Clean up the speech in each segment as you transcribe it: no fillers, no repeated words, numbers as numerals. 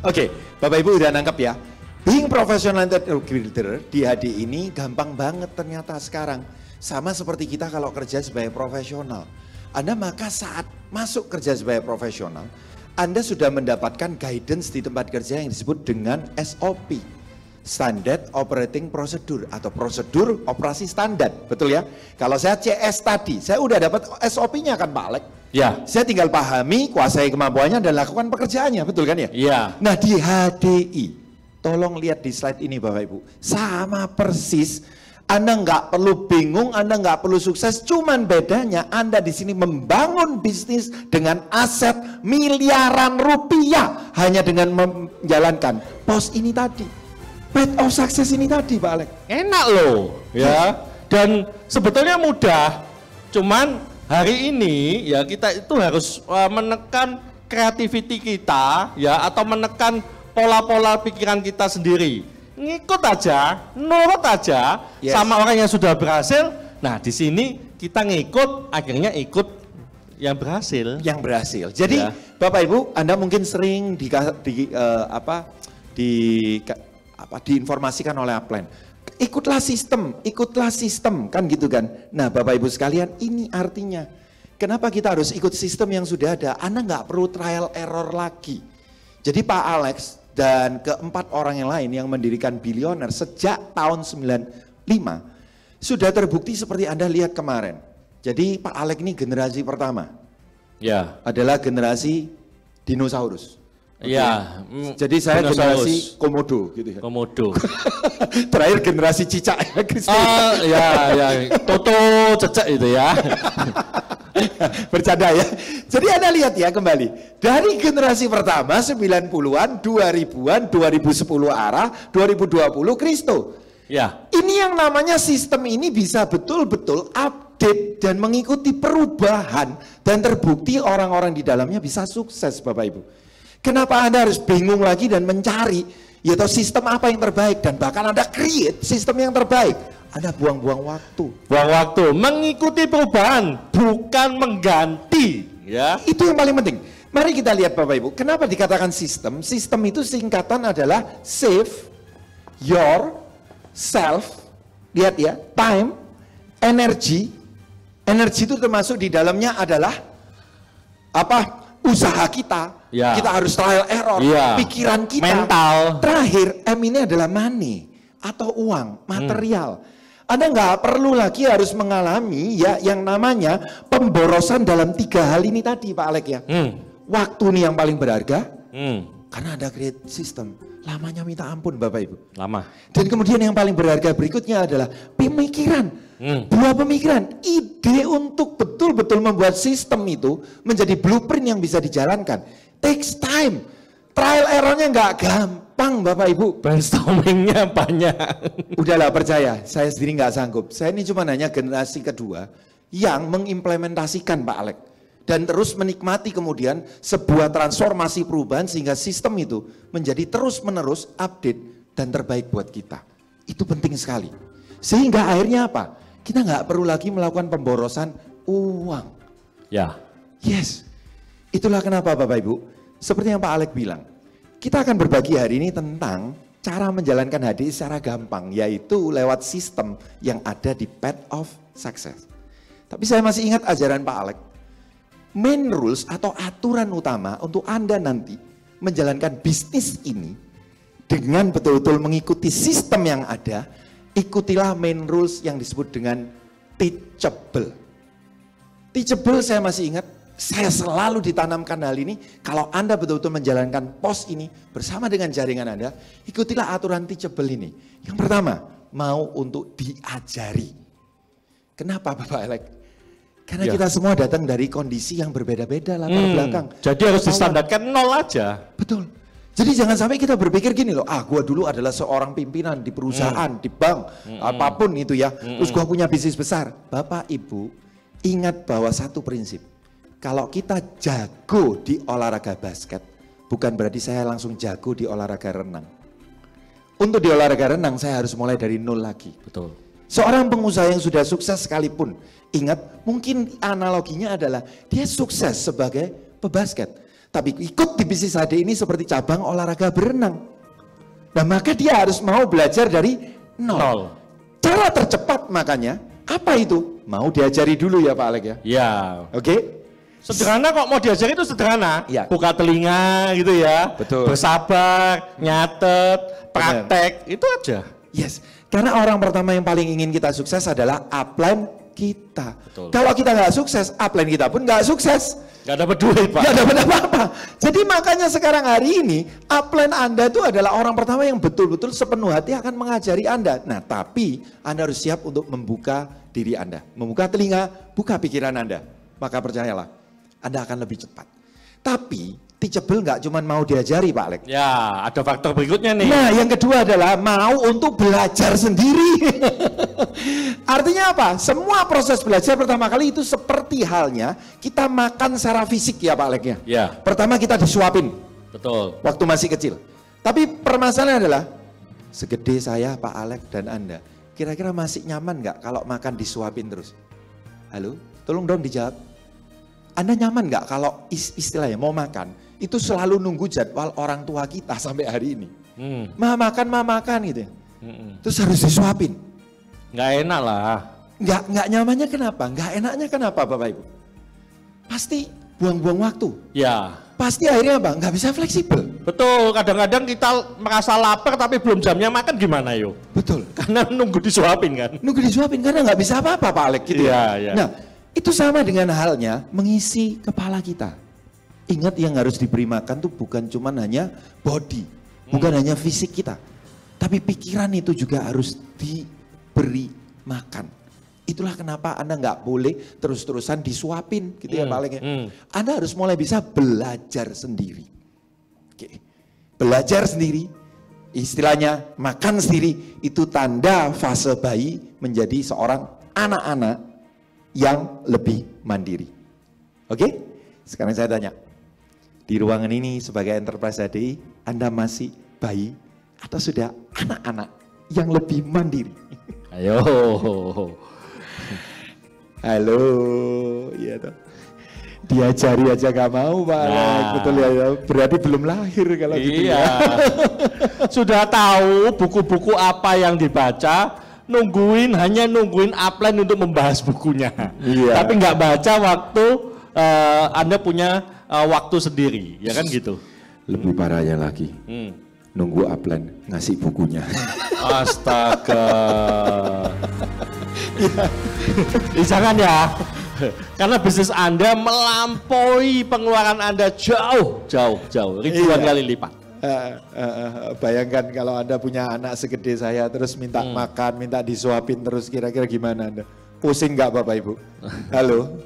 Oke, Bapak Ibu udah nangkep ya. Being professional builder di HD ini gampang banget ternyata sekarang. Sama seperti kita kalau kerja sebagai profesional. Anda maka saat masuk kerja sebagai profesional, Anda sudah mendapatkan guidance di tempat kerja yang disebut dengan SOP. Standard Operating Procedure atau prosedur operasi standar, betul ya? Kalau saya CS tadi, saya udah dapat SOP-nya kan Pak Alex? Ya. Saya tinggal pahami, kuasai kemampuannya dan lakukan pekerjaannya, betul kan ya? Iya. Nah di HDI, tolong lihat di slide ini Bapak Ibu, sama persis. Anda nggak perlu bingung, Anda nggak perlu sukses, cuman bedanya Anda di sini membangun bisnis dengan aset miliaran rupiah hanya dengan menjalankan pos ini tadi, path of success ini tadi, Pak Alex. Enak loh, ya. Dan sebetulnya mudah, cuman hari ini ya kita itu harus menekan creativity kita, ya, atau menekan pola-pola pikiran kita sendiri. Ngikut aja, nurut aja, Yes. sama orang yang sudah berhasil. Nah, di sini kita ngikut, akhirnya ikut yang berhasil. Yang berhasil. Jadi Ya. Bapak Ibu, Anda mungkin sering diinformasikan oleh upline. Ikutlah sistem, kan gitu kan. Nah Bapak Ibu sekalian, ini artinya kenapa kita harus ikut sistem yang sudah ada. Anda nggak perlu trial error lagi. Jadi Pak Alex dan keempat orang yang lain yang mendirikan Billionaire sejak tahun 95 sudah terbukti seperti Anda lihat kemarin. Jadi Pak Alex ini generasi pertama. Ya. Adalah generasi dinosaurus. Ya. Jadi saya Dinosaurus. generasi komodo gitu ya. Komodo. Terakhir generasi cicak ya, Christine. Ya, ya. Toto cecek itu ya. Bercanda ya. Jadi Anda lihat ya kembali. Dari generasi pertama 90-an, 2000-an, 2010 arah, 2020 Kristo. Ya. Ini yang namanya sistem ini bisa betul-betul update dan mengikuti perubahan. Dan terbukti orang-orang di dalamnya bisa sukses Bapak Ibu. Kenapa Anda harus bingung lagi dan mencari yaitu sistem apa yang terbaik dan bahkan Anda create sistem yang terbaik. Anda buang-buang waktu. Buang waktu, mengikuti perubahan, bukan mengganti, ya. Itu yang paling penting. Mari kita lihat Bapak Ibu, kenapa dikatakan sistem? Sistem itu singkatan adalah save yourself. Lihat ya, time, energy. Energi itu termasuk di dalamnya adalah apa? Usaha kita. Ya. Kita harus trial error. Ya. Pikiran kita. Mental. Terakhir, M ini adalah money atau uang, material. Anda nggak perlu lagi harus mengalami ya yang namanya pemborosan dalam 3 hal ini tadi Pak Alex ya. Waktu nih yang paling berharga, karena ada create system. Lamanya minta ampun Bapak Ibu. Lama. Dan kemudian yang paling berharga berikutnya adalah pemikiran. Buah pemikiran, ide untuk betul-betul membuat sistem itu menjadi blueprint yang bisa dijalankan. Takes time. Trial errornya nggak gampang Bapak Ibu. Brainstormingnya banyak. Udahlah percaya, saya sendiri nggak sanggup. Saya ini cuma hanya generasi kedua yang mengimplementasikan Pak Alex. Dan terus menikmati kemudian sebuah transformasi perubahan sehingga sistem itu menjadi terus-menerus update dan terbaik buat kita. Itu penting sekali. Sehingga akhirnya apa? Kita nggak perlu lagi melakukan pemborosan uang. Ya. Yes. Itulah kenapa Bapak Ibu, seperti yang Pak Alex bilang, kita akan berbagi hari ini tentang cara menjalankan HDI secara gampang, yaitu lewat sistem yang ada di Path of Success. Tapi saya masih ingat ajaran Pak Alex. Main rules atau aturan utama untuk Anda nanti menjalankan bisnis ini dengan betul-betul mengikuti sistem yang ada, ikutilah main rules yang disebut dengan teachable. Teachable saya masih ingat, saya selalu ditanamkan hal ini, kalau Anda betul-betul menjalankan pos ini bersama dengan jaringan Anda, ikutilah aturan teachable ini. Yang pertama, mau untuk diajari. Kenapa Bapak Alex? Karena kita semua datang dari kondisi yang berbeda-beda latar belakang. Jadi harus distandarkan 0 aja. Betul. Jadi jangan sampai kita berpikir gini loh, gua dulu adalah seorang pimpinan di perusahaan, di bank, apapun itu ya. Terus gua punya bisnis besar. Bapak Ibu, ingat bahwa satu prinsip. Kalau kita jago di olahraga basket, bukan berarti saya langsung jago di olahraga renang. Untuk di olahraga renang saya harus mulai dari 0 lagi. Betul. Seorang pengusaha yang sudah sukses sekalipun, ingat mungkin analoginya adalah dia sukses sebagai pebasket. Tapi ikut di bisnis HD ini seperti cabang olahraga berenang. Nah maka dia harus mau belajar dari nol. Cara tercepat makanya, apa itu? Mau diajari dulu ya Pak Alek ya? Ya. Oke? Sederhana kok, mau diajari itu sederhana. Ya. Buka telinga gitu ya. Betul. Bersabar, nyatet, praktek, itu aja. Yes, karena orang pertama yang paling ingin kita sukses adalah upline kita. Betul. Kalau kita nggak sukses, upline kita pun nggak sukses. Nggak dapat duit Pak. Nggak dapat apa-apa. Jadi makanya sekarang hari ini, upline Anda itu adalah orang pertama yang betul-betul sepenuh hati akan mengajari Anda. Nah tapi Anda harus siap untuk membuka diri Anda. Membuka telinga, buka pikiran Anda. Maka percayalah, Anda akan lebih cepat. Tapi teachable nggak cuma mau diajari Pak Alek. Ya, ada faktor berikutnya nih. Nah, yang kedua adalah mau untuk belajar sendiri. Artinya apa? Semua proses belajar pertama kali itu seperti halnya kita makan secara fisik ya Pak Alek ya. Ya. Pertama kita disuapin. Betul. Waktu masih kecil. Tapi permasalahan adalah segede saya Pak Alek dan Anda, kira-kira masih nyaman nggak kalau makan disuapin terus? Halo, tolong dong dijawab. Anda nyaman nggak kalau istilahnya mau makan itu selalu nunggu jadwal orang tua kita sampai hari ini? Ma makan gitu ya. Terus harus disuapin. Nggak enak lah. Nggak nyamannya kenapa? Nggak enaknya kenapa Bapak Ibu? Pasti buang-buang waktu. Ya. Pasti akhirnya apa? Nggak bisa fleksibel. Betul, kadang-kadang kita merasa lapar tapi belum jamnya makan gimana yuk? Betul. Karena nunggu disuapin kan? Nunggu disuapin karena nggak bisa apa-apa Pak Alek gitu ya. Iya. Nah, itu sama dengan halnya mengisi kepala kita. Ingat yang harus diberi makan tuh bukan cuma hanya body, bukan hanya fisik kita. Tapi pikiran itu juga harus diberi makan. Itulah kenapa Anda nggak boleh terus-terusan disuapin gitu ya Pak Alek. Anda harus mulai bisa belajar sendiri. Oke. Belajar sendiri, istilahnya makan sendiri, itu tanda fase bayi menjadi seorang anak-anak yang lebih mandiri. Oke? Sekarang saya tanya, di ruangan ini sebagai Enterprise HDI, Anda masih bayi atau sudah anak-anak yang lebih mandiri? Ayo. Halo, iya toh. Diajari aja gak mau Pak Alek, betul ya, berarti belum lahir kalau gitu ya. Sudah tahu buku-buku apa yang dibaca, hanya nungguin upline untuk membahas bukunya. Iya. Tapi nggak baca waktu Anda punya waktu sendiri, ya kan gitu. Lebih parahnya lagi, nunggu upline ngasih bukunya. Astaga. Jangan ya. Karena bisnis Anda melampaui pengeluaran Anda jauh ribuan kali lipat. Bayangkan kalau Anda punya anak segede saya terus minta makan, minta disuapin terus, kira-kira gimana Anda? Pusing nggak Bapak Ibu? Halo?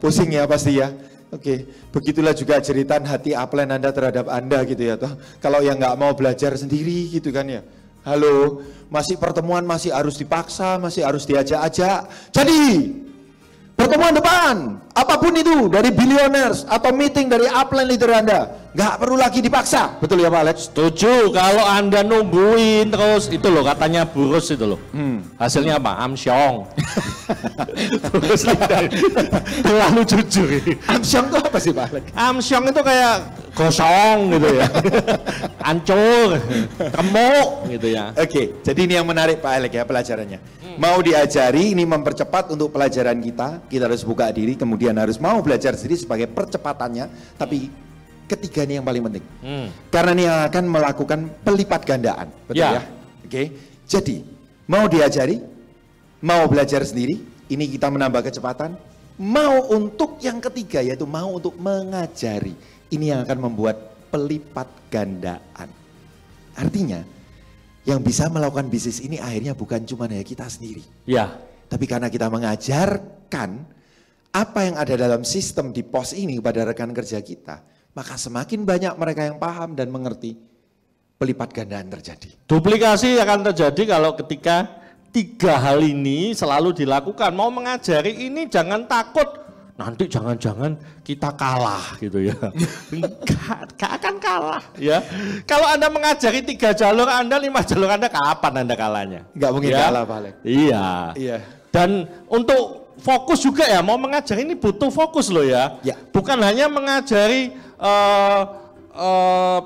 Pusing ya pasti ya. Oke, begitulah juga jeritan hati upline Anda terhadap Anda gitu ya toh. Kalau yang nggak mau belajar sendiri gitu kan ya. Halo, masih pertemuan masih harus dipaksa, masih harus diajak-ajak. Jadi pertemuan depan, apapun itu dari billionaires atau meeting dari upline leader Anda, nggak perlu lagi dipaksa, betul ya Pak Alex? Setuju, kalau Anda nungguin terus, itu loh katanya Burus itu loh. Hasilnya apa? Amsyong. Burus terlalu jujur. Amsyong itu apa sih Pak Alex? Amsyong itu kayak gosong gitu ya. Hancur, remuk gitu ya. Oke, jadi ini yang menarik Pak Alex ya pelajarannya. Mau diajari, ini mempercepat untuk pelajaran kita harus buka diri, kemudian harus mau belajar sendiri sebagai percepatannya, tapi ketiga ini yang paling penting. Karena ini yang akan melakukan pelipat gandaan, betul ya? Oke, jadi mau diajari, mau belajar sendiri, ini kita menambah kecepatan. Mau untuk yang ketiga yaitu mau untuk mengajari, ini yang akan membuat pelipat gandaan. Artinya, yang bisa melakukan bisnis ini akhirnya bukan cuma hanya kita sendiri. Ya. Tapi karena kita mengajarkan apa yang ada dalam sistem di pos ini kepada rekan kerja kita, maka semakin banyak mereka yang paham dan mengerti, pelipat gandaan terjadi. Duplikasi akan terjadi kalau ketika tiga hal ini selalu dilakukan. Mau mengajari ini jangan takut, nanti jangan-jangan kita kalah gitu ya. Enggak akan kalah ya. Kalau Anda mengajari 3 jalur Anda, 5 jalur Anda, kapan Anda kalahnya? Enggak mungkin ya? kalah Pak Alex. Iya. Iya. Dan untuk fokus juga ya, mau mengajari ini butuh fokus loh ya. Ya. Bukan hanya mengajari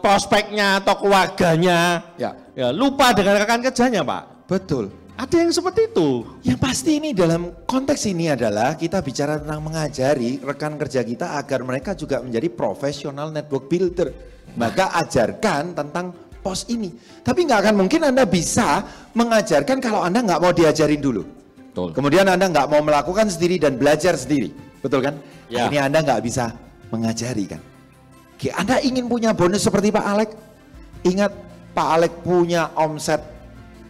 prospeknya atau keluarganya. Ya, lupa dengan rekan kerjanya, Pak. Betul. Ada yang seperti itu. Yang pasti ini dalam konteks ini adalah kita bicara tentang mengajari rekan kerja kita agar mereka juga menjadi profesional network builder. Maka ajarkan tentang pos ini. Tapi nggak akan mungkin Anda bisa mengajarkan kalau Anda nggak mau diajarin dulu. Betul. Kemudian Anda nggak mau melakukan sendiri dan belajar sendiri. Betul kan? Ya. Ini Anda nggak bisa mengajari kan. Oke, Anda ingin punya bonus seperti Pak Alek? Ingat Pak Alek punya omset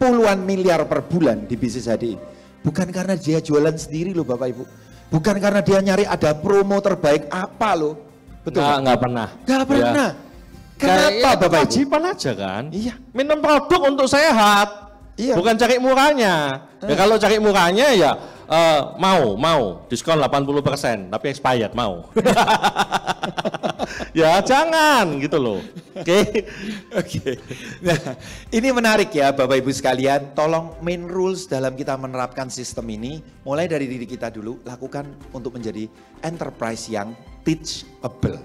puluhan miliar per bulan di bisnis HDI. Bukan karena dia jualan sendiri loh Bapak Ibu. Bukan karena dia nyari ada promo terbaik apa loh. Betul? Nggak pernah. Nggak pernah. Ya. Kenapa Bapak Ibu? Kewajiban aja kan. Iya. Minum produk untuk sehat. Iya. Bukan cari murahnya. Ya kalau cari murahnya ya mau diskon 80% tapi expired mau. Ya jangan gitu loh. Oke. Oke. Nah, ini menarik ya Bapak Ibu sekalian. Tolong main rules dalam kita menerapkan sistem ini mulai dari diri kita dulu, lakukan untuk menjadi enterprise yang teachable.